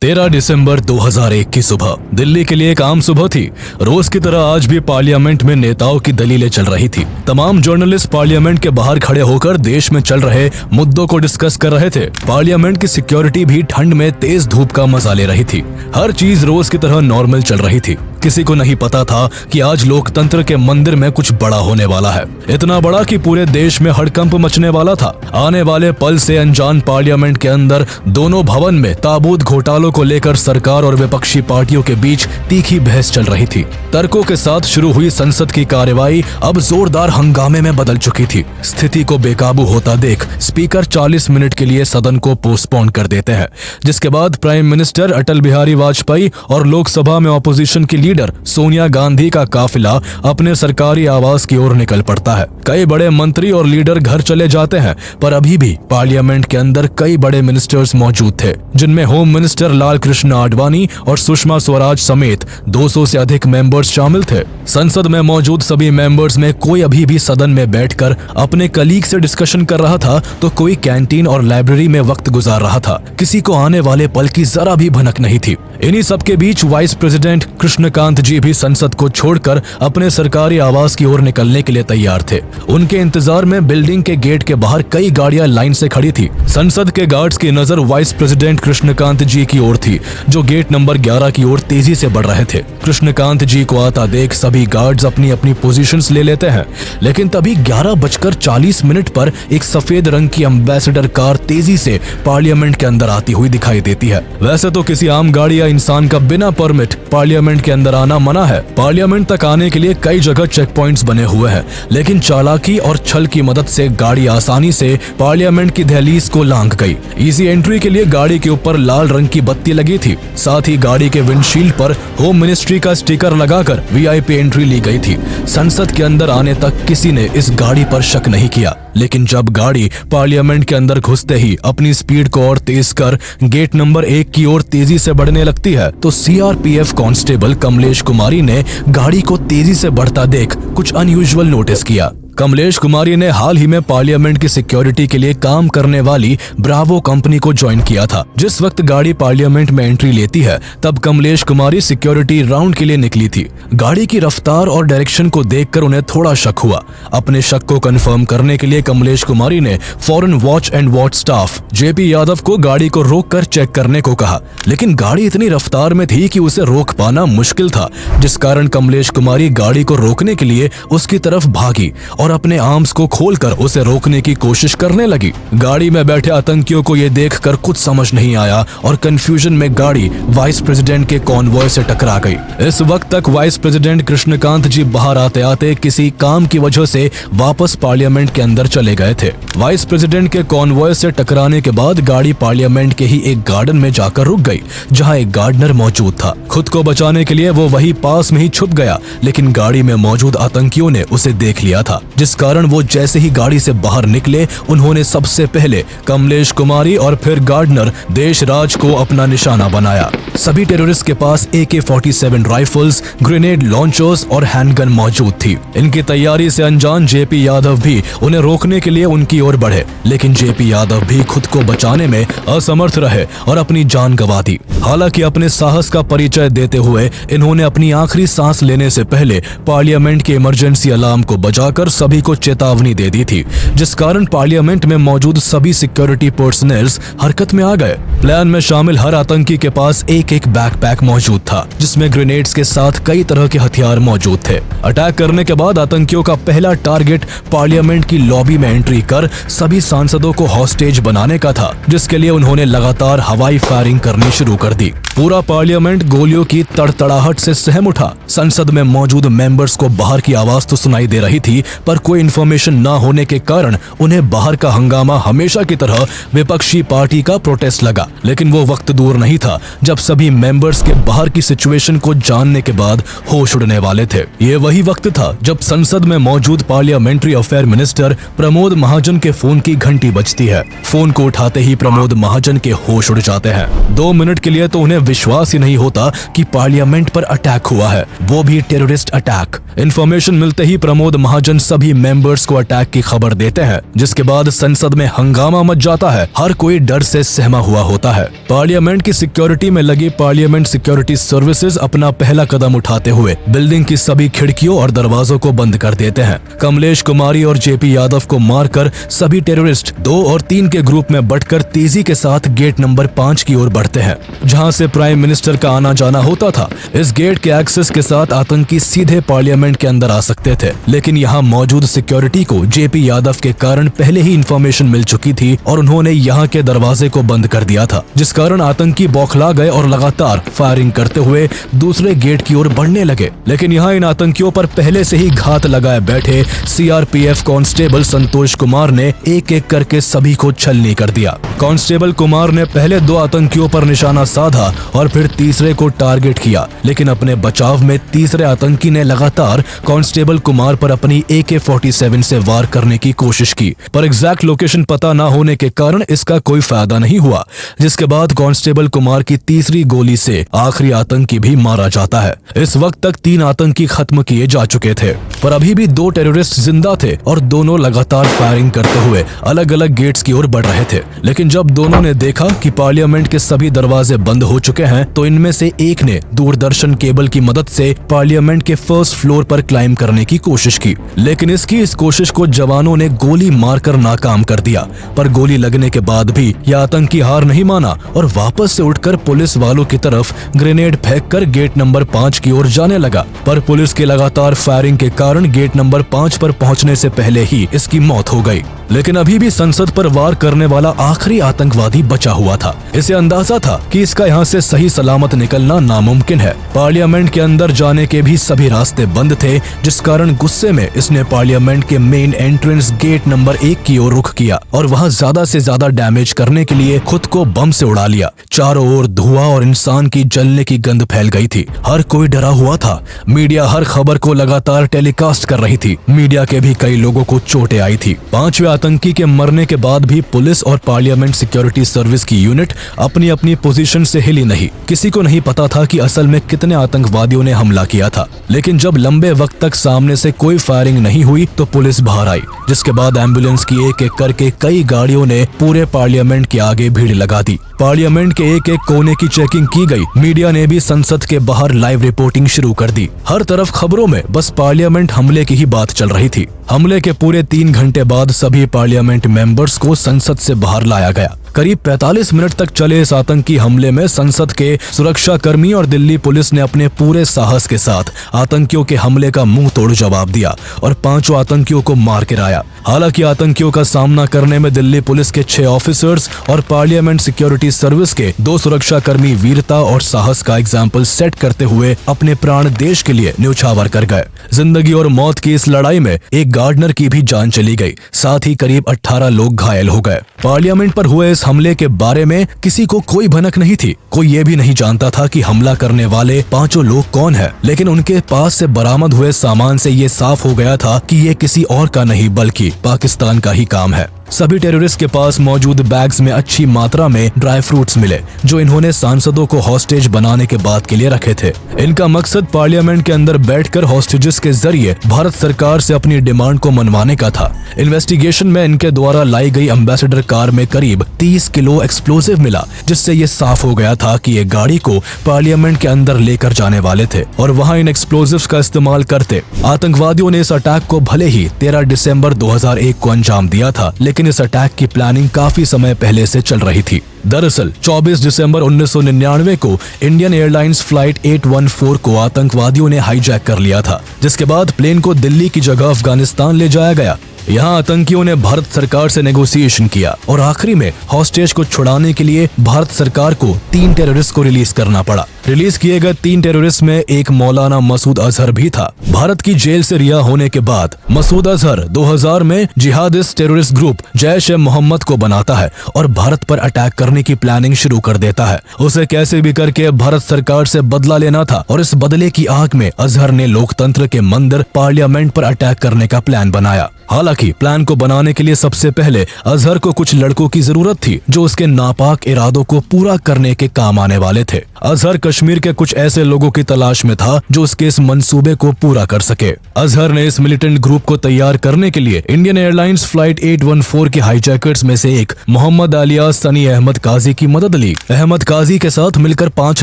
13 दिसंबर 2001 की सुबह दिल्ली के लिए एक आम सुबह थी। रोज की तरह आज भी पार्लियामेंट में नेताओं की दलीलें चल रही थी। तमाम जर्नलिस्ट पार्लियामेंट के बाहर खड़े होकर देश में चल रहे मुद्दों को डिस्कस कर रहे थे। पार्लियामेंट की सिक्योरिटी भी ठंड में तेज धूप का मजा ले रही थी। हर चीज रोज की तरह नॉर्मल चल रही थी। किसी को नहीं पता था कि आज लोकतंत्र के मंदिर में कुछ बड़ा होने वाला है, इतना बड़ा कि पूरे देश में हड़कंप मचने वाला था। आने वाले पल से अनजान पार्लियामेंट के अंदर दोनों भवन में ताबूत घोटालों को लेकर सरकार और विपक्षी पार्टियों के बीच तीखी बहस चल रही थी। तर्कों के साथ शुरू हुई संसद की कार्यवाही अब जोरदार हंगामे में बदल चुकी थी। स्थिति को बेकाबू होता देख स्पीकर 40 मिनट के लिए सदन को पोस्टपोन कर देते हैं, जिसके बाद प्राइम मिनिस्टर अटल बिहारी वाजपेयी और लोकसभा में ऑपोजिशन की लीडर सोनिया गांधी का काफिला अपने सरकारी आवास की ओर निकल पड़ता है। कई बड़े मंत्री और लीडर घर चले जाते हैं, पर अभी भी पार्लियामेंट के अंदर कई बड़े मिनिस्टर्स मौजूद थे, जिनमें होम मिनिस्टर लाल कृष्ण आडवाणी और सुषमा स्वराज समेत 200 से अधिक मेंबर्स शामिल थे। संसद में मौजूद सभी मेंबर्स में कोई अभी भी सदन में बैठकर अपने कलीग से डिस्कशन कर रहा था, तो कोई कैंटीन और लाइब्रेरी में वक्त गुजार रहा था। किसी को आने वाले पल की जरा भी भनक नहीं थी। इन्हीं सबके बीच वाइस प्रेसिडेंट कृष्णकांत जी भी संसद को छोड़कर अपने सरकारी आवास की ओर निकलने के लिए तैयार थे। उनके इंतजार में बिल्डिंग के गेट के बाहर कई गाड़ियां लाइन से खड़ी थी। संसद के गार्ड्स की नजर वाइस प्रेसिडेंट कृष्णकांत जी की ओर थी, जो गेट नंबर 11 की ओर तेजी से बढ़ रहे थे। कृष्णकांत जी को आता देख सभी गार्ड्स अपनी अपनी पोजीशंस ले लेते हैं, लेकिन तभी 11:40 पर एक सफेद रंग की एम्बेसडर कार तेजी से पार्लियामेंट के अंदर आती हुई दिखाई देती है। वैसे तो किसी आम गाड़ी या इंसान का बिना परमिट पार्लियामेंट के अंदर आना मना है। पार्लियामेंट तक आने के लिए कई जगह चेक पॉइंट्स बने हुए हैं, लेकिन चालाकी और छल की मदद से गाड़ी आसानी से पार्लियामेंट की दहलीज को लांघ गई। इजी एंट्री के लिए गाड़ी के ऊपर लाल रंग की बत्ती लगी थी। साथ ही गाड़ी के विंडशील्ड पर होम मिनिस्ट्री का स्टिकर लगाकर वीआईपी एंट्री ली गई थी। संसद के अंदर आने तक किसी ने इस गाड़ी पर शक नहीं किया, लेकिन जब गाड़ी पार्लियामेंट के अंदर घुसते ही अपनी स्पीड को और तेज कर गेट नंबर 1 की ओर तेजी से बढ़ने लगती है, तो सीआरपीएफ कांस्टेबल कमलेश कुमारी ने गाड़ी को तेजी से बढ़ता देख कुछ अनयूजुअल नोटिस किया। कमलेश कुमारी ने हाल ही में पार्लियामेंट की सिक्योरिटी के लिए काम करने वाली ब्रावो कंपनी को ज्वाइन किया था। जिस वक्त गाड़ी पार्लियामेंट में एंट्री लेती है, तब कमलेश कुमारी सिक्योरिटी राउंड के लिए निकली थी। गाड़ी की रफ्तार और डायरेक्शन को देखकर उन्हें थोड़ा शक हुआ। अपने शक को कंफर्म करने के लिए कमलेश कुमारी ने foreign watch and watch staff JP Yadav को गाड़ी को रोककर चेक करने को कहा, लेकिन गाड़ी इतनी रफ्तार में थी कि उसे रोक पाना मुश्किल था, जिस कारण कमलेश कुमारी गाड़ी को रोकने के लिए उसकी तरफ भागी और अपने आर्म्स को खोलकर उसे रोकने की कोशिश करने लगी। गाड़ी में बैठे आतंकियों को यह देखकर कुछ समझ नहीं आया और कंफ्यूजन में गाड़ी वाइस प्रेसिडेंट के कॉन्वॉय से टकरा गई। इस वक्त तक वाइस प्रेसिडेंट कृष्णकांत जी बाहर आते आते किसी काम की वजह से वापस पार्लियामेंट के अंदर चले गए थे। वाइस प्रेसिडेंट के कॉन्वॉय से टकराने के बाद गाड़ी पार्लियामेंट के ही एक गार्डन में जाकर रुक गई, जहाँ एक गार्डनर मौजूद था। खुद को बचाने के लिए वो वही पास में ही छुप गया, लेकिन गाड़ी में मौजूद आतंकियों ने उसे देख लिया था, जिस कारण वो जैसे ही गाड़ी से बाहर निकले, उन्होंने सबसे पहले कमलेश कुमारी और फिर गार्डनर देशराज को अपना निशाना बनाया। सभी टेररिस्ट के पास AK-47 राइफल्स, ग्रेनेड लॉन्चर्स और हैंडगन मौजूद थी। इनकी तैयारी से अनजान जेपी यादव भी उन्हें रोकने के लिए उनकी ओर बढ़े, लेकिन जेपी यादव भी खुद को बचाने में असमर्थ रहे और अपनी जान गंवा दी। हालांकि अपने साहस का परिचय देते हुए इन्होंने अपनी आखिरी सांस लेने से पहले पार्लियामेंट के इमरजेंसी अलार्म को बजाकर सभी को चेतावनी दे दी थी, जिस कारण पार्लियामेंट में मौजूद सभी सिक्योरिटी पर्सनल्स हरकत में आ गए। प्लान में शामिल हर आतंकी के पास एक बैकपैक मौजूद था, जिसमें ग्रेनेड्स के साथ कई तरह के हथियार मौजूद थे। अटैक करने के बाद आतंकियों का पहला टारगेट पार्लियामेंट की लॉबी में एंट्री कर सभी सांसदों को हॉस्टेज बनाने का था, जिसके लिए उन्होंने लगातार हवाई फायरिंग करनी शुरू कर दी। पूरा पार्लियामेंट गोलियों की तड़तड़ाहट से सहम उठा। संसद में मौजूद मेंबर्स को बाहर की आवाज तो सुनाई दे रही थी, पर कोई इन्फॉर्मेशन न होने के कारण उन्हें बाहर का हंगामा हमेशा की तरह विपक्षी पार्टी का प्रोटेस्ट लगा। लेकिन वो वक्त दूर नहीं था जब सभी मेंबर्स के बाहर की सिचुएशन को जानने के बाद होश उड़ने वाले थे। ये वही वक्त था जब संसद में मौजूद parliamentary affair minister Pramod Mahajan के फोन की घंटी बजती है। फोन को उठाते ही प्रमोद महाजन के होश उड़ जाते हैं। 2 मिनट के लिए तो उन्हें विश्वास ही नहीं होता कि पार्लियामेंट पर अटैक हुआ है, वो भी टेररिस्ट अटैक। इन्फॉर्मेशन मिलते ही प्रमोद महाजन सभी सभी मेंबर्स को अटैक की खबर देते हैं, जिसके बाद संसद में हंगामा मच जाता है। हर कोई डर से सहमा हुआ होता है। पार्लियामेंट की सिक्योरिटी में लगी पार्लियामेंट सिक्योरिटी सर्विसेज अपना पहला कदम उठाते हुए बिल्डिंग की सभी खिड़कियों और दरवाजों को बंद कर देते हैं। कमलेश कुमारी और जेपी यादव को मारकर सभी टेररिस्ट 2 और 3 के ग्रुप में बंटकर तेजी के साथ गेट नंबर 5 की ओर बढ़ते हैं, जहां से प्राइम मिनिस्टर का आना जाना होता था। इस गेट के एक्सेस के साथ आतंकी सीधे पार्लियामेंट के अंदर आ सकते थे, लेकिन यहाँ मौजूद सिक्योरिटी को जेपी यादव के कारण पहले ही इंफॉर्मेशन मिल चुकी थी और उन्होंने यहाँ के दरवाजे को बंद कर दिया था, जिस कारण आतंकी बौखला गए और लगातार फायरिंग करते हुए दूसरे गेट की ओर बढ़ने लगे। लेकिन यहाँ इन आतंकियों पर पहले से ही घात लगाए बैठे सीआरपीएफ कांस्टेबल संतोष कुमार ने एक एक करके सभी को छलनी कर दिया। कांस्टेबल कुमार ने पहले 2 आतंकियों पर निशाना साधा और फिर तीसरे को टारगेट किया, लेकिन अपने बचाव में तीसरे आतंकी ने लगातार कांस्टेबल कुमार पर अपनी AK-47 से वार करने की कोशिश की, पर एग्जैक्ट लोकेशन पता न होने के कारण इसका कोई फायदा नहीं हुआ, जिसके बाद कांस्टेबल कुमार की तीसरी गोली से आखिरी आतंकी भी मारा जाता है। इस वक्त तक 3 आतंकी खत्म किए जा चुके थे, पर अभी भी 2 टेररिस्ट जिंदा थे और दोनों लगातार फायरिंग करते हुए अलग अलग गेट्स की ओर बढ़ रहे थे। लेकिन जब दोनों ने देखा कि पार्लियामेंट के सभी दरवाजे बंद हो चुके हैं, तो इनमें से एक ने दूरदर्शन केबल की मदद से पार्लियामेंट के फर्स्ट फ्लोर पर क्लाइंब करने की कोशिश की, लेकिन इस कोशिश को जवानों ने गोली मारकर नाकाम कर दिया। पर गोली लगने के बाद भी यह आतंकी हार नहीं माना और वापस से उठकर पुलिस वालों की तरफ ग्रेनेड फेंककर गेट नंबर 5 की ओर जाने लगा, पर पुलिस की लगातार फायरिंग के कारण गेट नंबर 5 पर पहुंचने से पहले ही इसकी मौत हो गई। लेकिन अभी भी संसद पर वार करने वाला आखिरी आतंकवादी बचा हुआ था। इसे अंदाजा था कि इसका यहाँ से सही सलामत निकलना नामुमकिन है। पार्लियामेंट के अंदर जाने के भी सभी रास्ते बंद थे, जिस कारण गुस्से में इसने पार्लियामेंट के मेन एंट्रेंस गेट नंबर 1 की ओर रुख किया और वहाँ ज्यादा से ज्यादा डैमेज करने के लिए खुद को बम से उड़ा लिया। चारों ओर धुआं और इंसान की जलने की गंध फैल गई थी। हर कोई डरा हुआ था। मीडिया हर खबर को लगातार टेलीकास्ट कर रही थी। मीडिया के भी कई लोगों को चोटें आई थी। 5वें आतंकी के मरने के बाद भी पुलिस और पार्लियामेंट सिक्योरिटी सर्विस की यूनिट अपनी अपनी पोजीशन से हिली नहीं। किसी को नहीं पता था कि असल में कितने आतंकवादियों ने हमला किया था। लेकिन जब लंबे वक्त तक सामने से कोई फायरिंग नहीं हुई तो पुलिस बाहर आई, जिसके बाद एम्बुलेंस की एक एक करके कई गाड़ियों ने पूरे पार्लियामेंट के आगे भीड़ लगा दी। पार्लियामेंट के एक एक कोने की चेकिंग की गई। मीडिया ने भी संसद के बाहर लाइव रिपोर्टिंग शुरू कर दी। हर तरफ खबरों में बस पार्लियामेंट हमले की ही बात चल रही थी। हमले के पूरे 3 घंटे बाद सभी पार्लियामेंट मेंबर्स को संसद से बाहर लाया गया। करीब 45 मिनट तक चले इस आतंकी हमले में संसद के सुरक्षा कर्मी और दिल्ली पुलिस ने अपने पूरे साहस के साथ आतंकियों के हमले का मुंह तोड़ जवाब दिया और 5 आतंकियों को मार गिराया। हालांकि आतंकियों का सामना करने में दिल्ली पुलिस के 6 ऑफिसर्स और पार्लियामेंट सिक्योरिटी सर्विस के 2 सुरक्षा कर्मी वीरता और साहस का एग्जाम्पल सेट करते हुए अपने प्राण देश के लिए न्यौछावर कर गए। जिंदगी और मौत की इस लड़ाई में एक गार्डनर की भी जान चली गई, साथ ही करीब 18 लोग घायल हो गए। पार्लियामेंट पर हुए इस हमले के बारे में किसी को कोई भनक नहीं थी। कोई ये भी नहीं जानता था कि हमला करने वाले 5 लोग कौन है, लेकिन उनके पास से बरामद हुए सामान से ये साफ हो गया था कि ये किसी और का नहीं बल्कि पाकिस्तान का ही काम है। सभी टेररिस्ट के पास मौजूद बैग्स में अच्छी मात्रा में ड्राई फ्रूट्स मिले, जो इन्होंने सांसदों को हॉस्टेज बनाने के बाद के लिए रखे थे। इनका मकसद पार्लियामेंट के अंदर बैठकर हॉस्टेजेस के जरिए भारत सरकार से अपनी डिमांड को मनवाने का था। इन्वेस्टिगेशन में इनके द्वारा लाई गई एम्बेसडर कार में करीब 30 किलो एक्सप्लोजिव मिला, जिससे ये साफ हो गया था कि ये गाड़ी को पार्लियामेंट के अंदर लेकर जाने वाले थे और वहाँ इन एक्सप्लोजिव्स का इस्तेमाल करते। आतंकवादियों ने इस अटैक को भले ही 13 दिसंबर 2001 को अंजाम दिया था, लेकिन इस अटैक की प्लानिंग काफी समय पहले से चल रही थी। दरअसल 24 दिसंबर 1999 को इंडियन एयरलाइंस फ्लाइट 814 को आतंकवादियों ने हाईजैक कर लिया था, जिसके बाद प्लेन को दिल्ली की जगह अफगानिस्तान ले जाया गया। यहाँ आतंकियों ने भारत सरकार से नेगोशिएशन किया और आखिरी में हॉस्टेज को छुड़ाने के लिए भारत सरकार को 3 टेररिस्ट को रिलीज करना पड़ा। रिलीज किए गए 3 टेररिस्ट में एक मौलाना मसूद अजहर भी था। भारत की जेल से रिहा होने के बाद मसूद अजहर 2000 में जिहादिस्ट टेररिस्ट ग्रुप जैश-ए-मोहम्मद को बनाता है और भारत पर अटैक करने की प्लानिंग शुरू कर देता है। उसे कैसे भी करके भारत सरकार से बदला लेना था और इस बदले की आग में अजहर ने लोकतंत्र के मंदिर पार्लियामेंट पर अटैक करने का प्लान बनाया। हालांकि प्लान को बनाने के लिए सबसे पहले अजहर को कुछ लड़कों की जरूरत थी जो उसके नापाक इरादों को पूरा करने के काम आने वाले थे। अजहर कश्मीर के कुछ ऐसे लोगों की तलाश में था जो उसके इस मंसूबे को पूरा कर सके। अजहर ने इस मिलिटेंट ग्रुप को तैयार करने के लिए इंडियन एयरलाइंस फ्लाइट 814 के हाईजैकर्स में से एक मोहम्मद अलियास सनी अहमद काजी की मदद ली। अहमद काजी के साथ मिलकर 5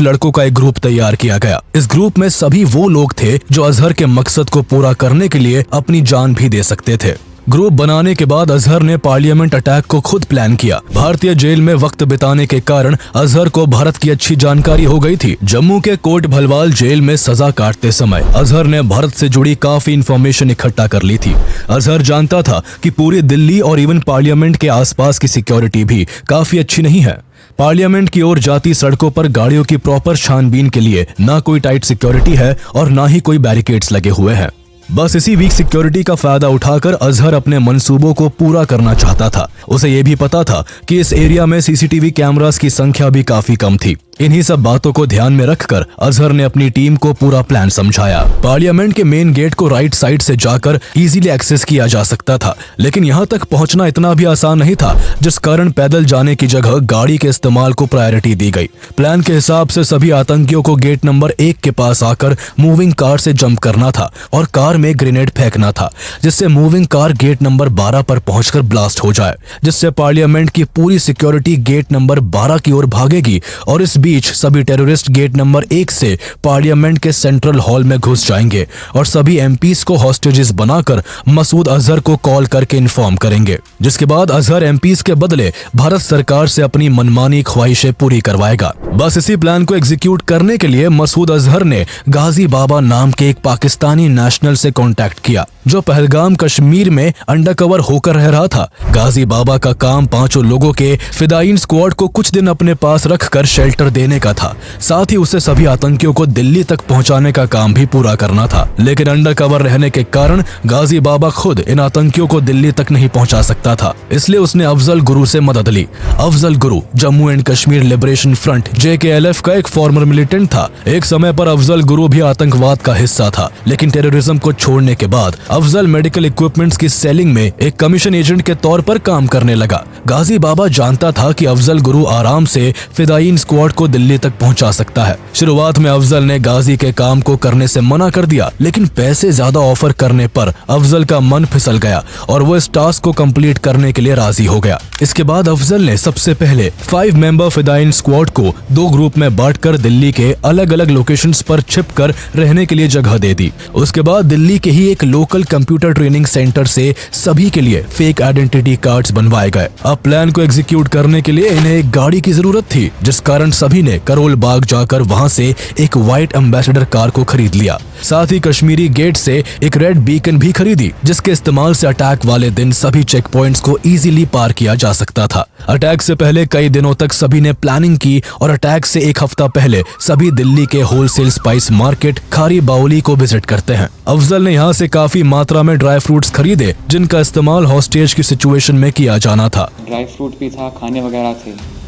लड़कों का एक ग्रुप तैयार किया गया। इस ग्रुप में सभी वो लोग थे जो अजहर के मकसद को पूरा करने के लिए अपनी जान भी दे सकते थे। ग्रुप बनाने के बाद अजहर ने पार्लियामेंट अटैक को खुद प्लान किया। भारतीय जेल में वक्त बिताने के कारण अजहर को भारत की अच्छी जानकारी हो गई थी। जम्मू के कोट भलवाल जेल में सजा काटते समय अजहर ने भारत से जुड़ी काफी इंफॉर्मेशन इकट्ठा कर ली थी। अजहर जानता था कि पूरी दिल्ली और इवन पार्लियामेंट के आसपास की सिक्योरिटी भी काफी अच्छी नहीं है। पार्लियामेंट की ओर जाती सड़कों पर गाड़ियों की प्रॉपर छानबीन के लिए ना कोई टाइट सिक्योरिटी है और ना ही कोई बैरिकेड्स लगे हुए हैं। बस इसी वीक सिक्योरिटी का फायदा उठाकर अजहर अपने मंसूबों को पूरा करना चाहता था। उसे ये भी पता था कि इस एरिया में सीसीटीवी कैमरास की संख्या भी काफी कम थी। इन्हीं सब बातों को ध्यान में रखकर अजहर ने अपनी टीम को पूरा प्लान समझाया। पार्लियामेंट के मेन गेट को राइट साइड से जाकर इजीली एक्सेस किया जा सकता था, लेकिन यहाँ तक पहुँचना इतना भी आसान नहीं था, जिस कारण पैदल जाने की जगह गाड़ी के इस्तेमाल को प्रायोरिटी दी गई। प्लान के हिसाब से सभी आतंकियों को गेट नंबर 1 के पास आकर मूविंग कार से जंप करना था और कार में ग्रेनेड फेंकना था, जिससे मूविंग कार गेट नंबर 12 पर पहुंचकर ब्लास्ट हो जाए, जिससे पार्लियामेंट की पूरी सिक्योरिटी गेट नंबर 12 की ओर भागेगी और इस बीच सभी टेररिस्ट गेट नंबर 1 से पार्लियामेंट के सेंट्रल हॉल में घुस जाएंगे और सभी एमपीज को हॉस्टेजेस बनाकर मसूद अजहर को कॉल करके इन्फॉर्म करेंगे, जिसके बाद अजहर एमपीज के बदले भारत सरकार से अपनी मनमानी ख्वाहिशें पूरी करवाएगा। बस इसी प्लान को एग्जीक्यूट करने के लिए मसूद अजहर ने गाजी बाबा नाम के एक पाकिस्तानी नेशनल से कांटेक्ट किया, जो पहलगाम कश्मीर में अंडरकवर होकर रह रहा था। गाजी बाबा का काम 5 लोगों के फिदायीन स्क्वाड को कुछ दिन अपने पास रखकर शेल्टर देने का था। साथ ही उसे सभी आतंकियों को दिल्ली तक पहुंचाने का काम भी पूरा करना था, लेकिन अंडरकवर रहने के कारण गाजी बाबा खुद इन आतंकियों को दिल्ली तक नहीं पहुंचा सकता था, इसलिए उसने अफजल गुरु से मदद ली। Afzal Guru Jammu and Kashmir liberation front JKLF का एक फॉर्मर मिलिटेंट था। एक समय पर अफजल गुरु भी आतंकवाद का हिस्सा था, लेकिन टेररिज्म को छोड़ने के बाद अफजल मेडिकल इक्विपमेंट्स की सेलिंग में एक कमीशन एजेंट के तौर पर काम करने लगा। गाजी बाबा जानता था कि अफजल गुरु आराम से फिदायीन स्क्वाड को दिल्ली तक पहुंचा सकता है। शुरुआत में अफजल ने गाजी के काम को करने से मना कर दिया, लेकिन पैसे ज्यादा ऑफर करने पर अफजल का मन फिसल गया और वो इस टास्क को कंप्लीट करने के लिए राजी हो गया। इसके बाद अफजल ने सबसे पहले 5 मेंबर फिदायीन स्क्वाड को 2 ग्रुप में बांटकर दिल्ली के अलग अलग लोकेशंस पर छिपकर रहने के लिए जगह दे दी। उसके बाद दिल्ली के ही एक लोकल कंप्यूटर ट्रेनिंग सेंटर से सभी के लिए फेक आइडेंटिटी कार्ड्स बनवाए गए। अब प्लान को एग्जीक्यूट करने के लिए इन्हें एक गाड़ी की जरूरत थी, जिस कारण सभी ने करोल बाग जाकर वहां से एक व्हाइट एम्बेसडर कार को खरीद लिया। साथ ही कश्मीरी गेट से एक रेड बीकन भी खरीदी, जिसके इस्तेमाल से अटैक वाले दिन सभी चेक पॉइंट्स को इजीली पार किया जा सकता था। अटैक से पहले कई दिनों तक सभी ने प्लानिंग की और अटैक से 1 हफ्ता पहले सभी दिल्ली के होलसेल स्पाइस मार्केट खारी बाउली को विजिट करते हैं। अफजल ने यहाँ से काफी मात्रा में ड्राई फ्रूट्स खरीदे, जिनका इस्तेमाल हॉस्टेज की सिचुएशन में किया जाना था। ड्राई फ्रूट भी था, खाने वगैरह थे।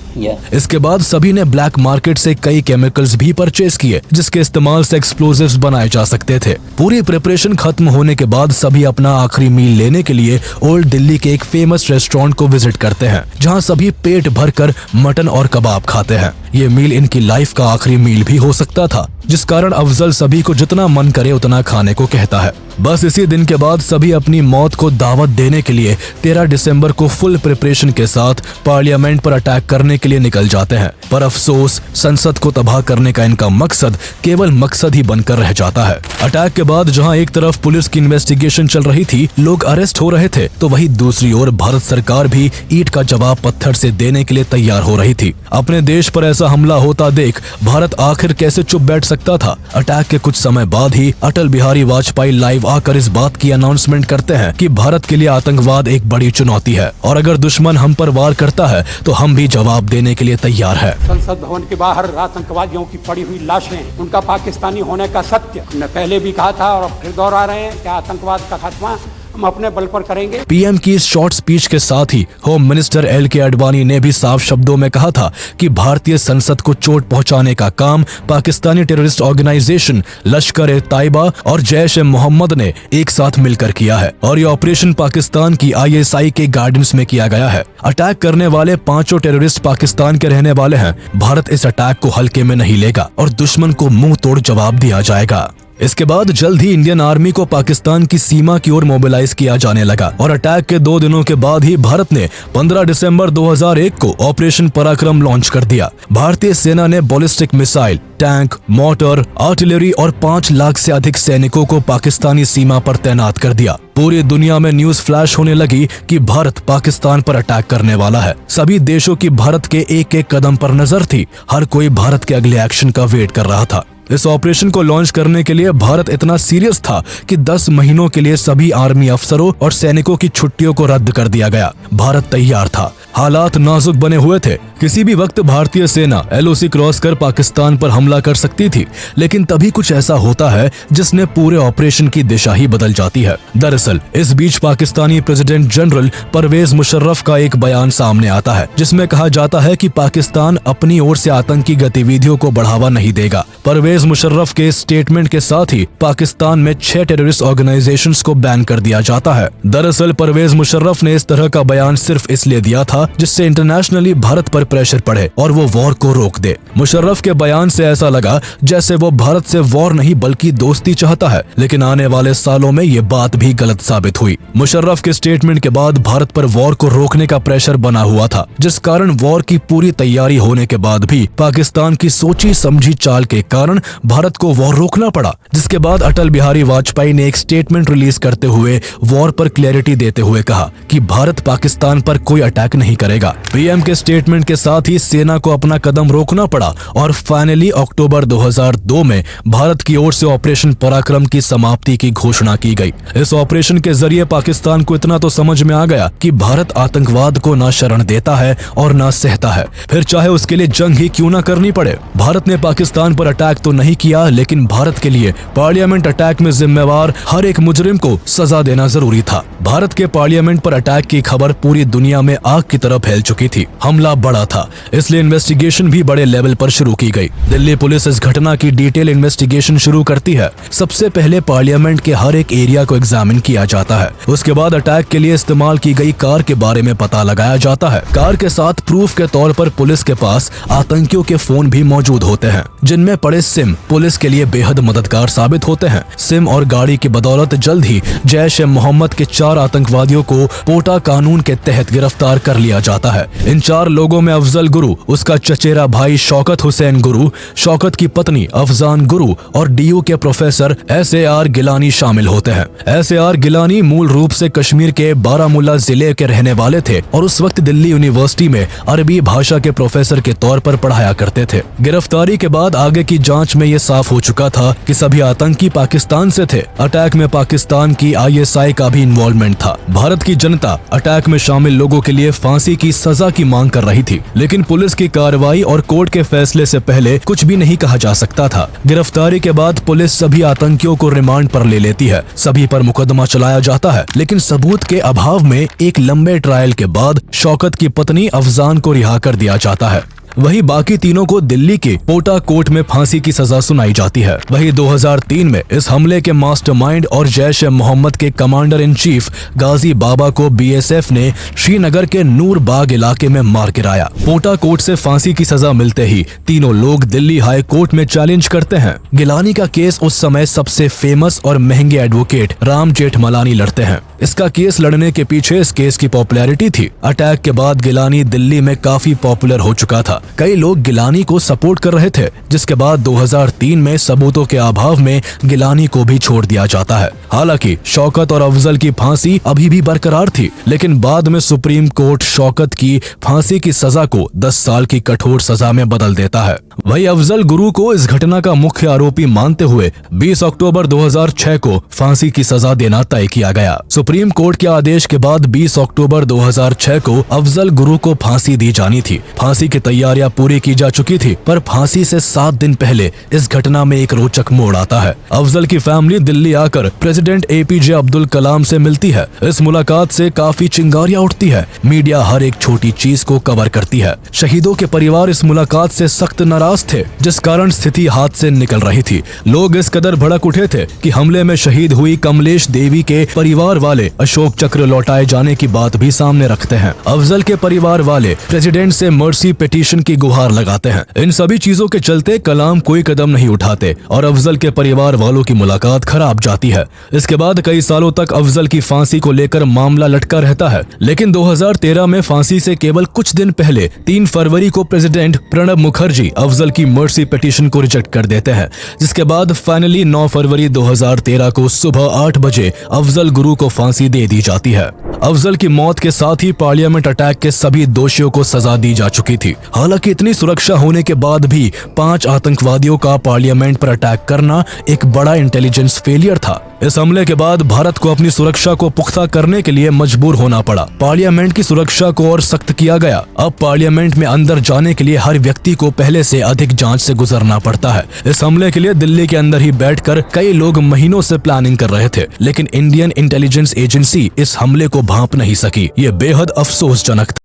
इसके बाद सभी ने ब्लैक मार्केट से कई केमिकल्स भी परचेज किए, जिसके इस्तेमाल से एक्सप्लोजिव्स बनाए जा सकते थे। पूरी प्रिपरेशन खत्म होने के बाद सभी अपना आखिरी मील लेने के लिए ओल्ड दिल्ली के एक फेमस रेस्टोरेंट को विजिट करते हैं, जहां सभी पेट भरकर मटन और कबाब खाते हैं। ये मील इनकी लाइफ का आखिरी मील भी हो सकता था, जिस कारण अफजल सभी को जितना मन करे उतना खाने को कहता है। बस इसी दिन के बाद सभी अपनी मौत को दावत देने के लिए 13 दिसंबर को फुल प्रिपरेशन के साथ पार्लियामेंट पर अटैक करने के लिए निकल जाते हैं। पर अफसोस, संसद को तबाह करने का इनका मकसद केवल मकसद ही बनकर रह जाता है। अटैक के बाद जहां एक तरफ पुलिस की इन्वेस्टिगेशन चल रही थी, लोग अरेस्ट हो रहे थे, तो वहीं दूसरी ओर भारत सरकार भी ईंट का जवाब पत्थर से देने के लिए तैयार हो रही थी। अपने देश पर ऐसा हमला होता देख भारत आखिर कैसे चुप बैठ सकता था। अटैक के कुछ समय बाद ही अटल बिहारी वाजपेयी लाइव आकर इस बात की अनाउंसमेंट करते हैं कि भारत के लिए आतंकवाद एक बड़ी चुनौती है और अगर दुश्मन हम पर वार करता है तो हम भी जवाब देने के लिए तैयार है। संसद भवन के बाहर आतंकवादियों की पड़ी हुई लाशें, उनका पाकिस्तानी होने का सत्य, हमने पहले भी कहा था और फिर दोहरा रहे हैं कि आतंकवाद का खात्मा हम अपने बल पर करेंगे। पीएम की इस शॉर्ट स्पीच के साथ ही होम मिनिस्टर एल.के. आडवाणी ने भी साफ शब्दों में कहा था कि भारतीय संसद को चोट पहुंचाने का काम पाकिस्तानी टेररिस्ट ऑर्गेनाइजेशन लश्कर-ए-तैयबा और जैश-ए-मोहम्मद ने एक साथ मिलकर किया है और ये ऑपरेशन पाकिस्तान की ISI के गाइडेंस में किया गया है। अटैक करने वाले 5 टेररिस्ट पाकिस्तान के रहने वाले हैं। भारत इस अटैक को हल्के में नहीं लेगा और दुश्मन को मुंह तोड़ जवाब दिया जाएगा। इसके बाद जल्द ही इंडियन आर्मी को पाकिस्तान की सीमा की ओर मोबिलाइज किया जाने लगा और अटैक के 2 दिनों के बाद ही भारत ने 15 दिसंबर 2001 को ऑपरेशन पराक्रम लॉन्च कर दिया। भारतीय सेना ने ballistic missile, tank, motor, artillery और 5 लाख से अधिक सैनिकों को पाकिस्तानी सीमा पर तैनात कर दिया। पूरी दुनिया में न्यूज फ्लैश होने लगी कि भारत पाकिस्तान पर अटैक करने वाला है। सभी देशों की भारत के एक-एक कदम पर नजर थी। हर कोई भारत के अगले एक्शन का वेट कर रहा था। इस ऑपरेशन को लॉन्च करने के लिए भारत इतना सीरियस था कि 10 महीनों के लिए सभी आर्मी अफसरों और सैनिकों की छुट्टियों को रद्द कर दिया गया। भारत तैयार था। हालात नाजुक बने हुए थे। किसी भी वक्त भारतीय सेना LOC क्रॉस कर पाकिस्तान पर हमला कर सकती थी, लेकिन तभी कुछ ऐसा होता है जिसने पूरे ऑपरेशन की दिशा ही बदल जाती है। दरअसल इस बीच पाकिस्तानी प्रेसिडेंट जनरल परवेज मुशर्रफ का एक बयान सामने आता है जिसमें कहा जाता है कि पाकिस्तान अपनी ओर से आतंकी गतिविधियों को बढ़ावा नहीं देगा। परवेज मुशर्रफ के स्टेटमेंट के साथ ही पाकिस्तान में 6 टेररिस्ट ऑर्गेनाइजेशंस को बैन कर दिया जाता है। दरअसल परवेज मुशर्रफ ने इस तरह का बयान सिर्फ इसलिए दिया था जिससे इंटरनेशनली भारत पर प्रेशर पड़े और वो वॉर को रोक दे। मुशर्रफ के बयान से ऐसा लगा जैसे वो भारत से वॉर नहीं बल्कि दोस्ती चाहता है, लेकिन आने वाले सालों में ये बात भी गलत साबित हुई। मुशर्रफ के स्टेटमेंट के बाद भारत पर वॉर को रोकने का प्रेशर बना हुआ था, जिस कारण वॉर की पूरी तैयारी होने के बाद भी पाकिस्तान की सोची समझी चाल के कारण भारत को वॉर रोकना पड़ा। जिसके बाद अटल बिहारी वाजपेयी ने एक स्टेटमेंट रिलीज करते हुए वॉर पर क्लैरिटी देते हुए कहा कि भारत पाकिस्तान पर कोई अटैक नहीं करेगा। पीएम के स्टेटमेंट के साथ ही सेना को अपना कदम रोकना पड़ा और फाइनली अक्टूबर 2002 में भारत की ओर से ऑपरेशन पराक्रम की समाप्ति की घोषणा की गई। इस ऑपरेशन के जरिए पाकिस्तान को इतना तो समझ में आ गया कि भारत आतंकवाद को ना शरण देता है और ना सहता है, फिर चाहे उसके लिए जंग ही क्यों ना करनी पड़े। भारत ने पाकिस्तान पर अटैक तो नहीं किया, लेकिन भारत के लिए पार्लियामेंट अटैक में जिम्मेवार हर एक मुजरिम को सजा देना जरूरी था। भारत के पार्लियामेंट पर अटैक की खबर पूरी दुनिया में आग की तरह फैल चुकी थी। हमला बड़ा था, इसलिए इन्वेस्टिगेशन भी बड़े लेवल पर शुरू की गई। दिल्ली पुलिस इस घटना की डिटेल इन्वेस्टिगेशन शुरू करती है। सबसे पहले पार्लियामेंट के हर एक एरिया को एग्जामिन किया जाता है। उसके बाद अटैक के लिए इस्तेमाल की गई कार के बारे में पता लगाया जाता है। कार के साथ प्रूफ के तौर पर पुलिस के पास आतंकियों के फोन भी मौजूद होते हैं, जिनमें पड़े सिम पुलिस के लिए बेहद मददगार साबित होते हैं। सिम और गाड़ी की बदौलत जल्द ही जैश-ए-मोहम्मद के 4 आतंकवादियों को पोटा कानून के तहत गिरफ्तार कर लिया जाता है। इन 4 लोगों में अफजल गुरु, उसका चचेरा भाई शौकत हुसैन गुरु, शौकत की पत्नी अफजान गुरु और DU के प्रोफेसर SAR गिलानी शामिल होते हैं। SAR गिलानी मूल रूप से कश्मीर के बारामूला जिले के रहने वाले थे और उस वक्त दिल्ली यूनिवर्सिटी में अरबी भाषा के प्रोफेसर के तौर पर पढ़ाया करते थे। गिरफ्तारी के बाद आगे की जांच में ये साफ हो चुका था कि सभी आतंकी पाकिस्तान से थे। अटैक में पाकिस्तान की ISI का भी इन्वॉल्वमेंट था। भारत की जनता अटैक में शामिल लोगों के लिए फांसी की सजा की मांग कर रही थी, लेकिन पुलिस की कार्रवाई और कोर्ट के फैसले से पहले कुछ भी नहीं कहा जा सकता था। गिरफ्तारी के बाद पुलिस सभी आतंकियों को रिमांड पर ले लेती है। सभी पर मुकदमा चलाया जाता है, लेकिन सबूत के अभाव में एक लंबे ट्रायल के बाद शौकत की पत्नी अफजान को रिहा कर दिया जाता है। वही बाकी तीनों को दिल्ली के पोटा कोर्ट में फांसी की सजा सुनाई जाती है। वही 2003 में इस हमले के मास्टरमाइंड और जैश-ए-मोहम्मद के कमांडर इन चीफ गाजी बाबा को BSF ने श्रीनगर के नूर बाग इलाके में मार गिराया। पोटा कोर्ट से फांसी की सजा मिलते ही तीनों लोग दिल्ली हाई कोर्ट में चैलेंज करते हैं। गिलानी का केस उस समय सबसे फेमस और महंगे एडवोकेट राम जेठमलानी लड़ते हैं। इसका केस लड़ने के पीछे इस केस की पॉपुलैरिटी थी। अटैक के बाद गिलानी दिल्ली में काफी पॉपुलर हो चुका था। कई लोग गिलानी को सपोर्ट कर रहे थे, जिसके बाद 2003 में सबूतों के अभाव में गिलानी को भी छोड़ दिया जाता है। हालांकि शौकत और अफजल की फांसी अभी भी बरकरार थी, लेकिन बाद में सुप्रीम कोर्ट शौकत की फांसी की सजा को 10 साल की कठोर सजा में बदल देता है। वही अफजल गुरु को इस घटना का मुख्य आरोपी मानते हुए 20 अक्टूबर 2006 को फांसी की सजा देना तय किया गया। सुप्रीम कोर्ट के आदेश के बाद 20 अक्टूबर 2006 को अफजल गुरु को फांसी दी जानी थी। फांसी की तैयारी तैयारियां पूरी की जा चुकी थी, पर फांसी से 7 दिन पहले इस घटना में एक रोचक मोड़ आता है। अफजल की फैमिली दिल्ली आकर प्रेसिडेंट एपीजे अब्दुल कलाम से मिलती है। इस मुलाकात से काफी चिंगारियां उठती है। मीडिया हर एक छोटी चीज को कवर करती है। शहीदों के परिवार इस मुलाकात से सख्त नाराज थे, जिस कारण स्थिति हाथ से निकल रही थी। लोग इस कदर भड़क उठे थे कि हमले में शहीद हुई कमलेश देवी के परिवार वाले अशोक चक्र लौटाए जाने की बात भी सामने रखते हैं। अफजल के परिवार वाले प्रेसिडेंट से मर्सी पिटीशन की गुहार लगाते हैं। इन सभी चीजों के चलते कलाम कोई कदम नहीं उठाते और अफजल के परिवार वालों की मुलाकात खराब जाती है। इसके बाद कई सालों तक अफजल की फांसी को लेकर मामला लटका रहता है, लेकिन 2013 में फांसी से केवल कुछ दिन पहले 3 फरवरी को प्रेसिडेंट प्रणब मुखर्जी अफजल की मर्सी पिटीशन को रिजेक्ट कर देते हैं, जिसके बाद फाइनली 9 फरवरी 2013 को सुबह 8 बजे अफजल गुरु को फांसी दे दी जाती है। अफजल की मौत के साथ ही पार्लियामेंट अटैक के सभी दोषियों को सजा दी जा चुकी थी। हालांकि इतनी सुरक्षा होने के बाद भी 5 आतंकवादियों का पार्लियामेंट पर अटैक करना एक बड़ा इंटेलिजेंस फेलियर था। इस हमले के बाद भारत को अपनी सुरक्षा को पुख्ता करने के लिए मजबूर होना पड़ा। पार्लियामेंट की सुरक्षा को और सख्त किया गया। अब पार्लियामेंट में अंदर जाने के लिए हर व्यक्ति को पहले से अधिक जांच से गुजरना पड़ता है। इस हमले के लिए दिल्ली के अंदर ही बैठकर कई लोग महीनों से प्लानिंग कर रहे थे, लेकिन इंडियन इंटेलिजेंस एजेंसी इस हमले को भांप नहीं सकी। ये बेहद अफसोसजनक था।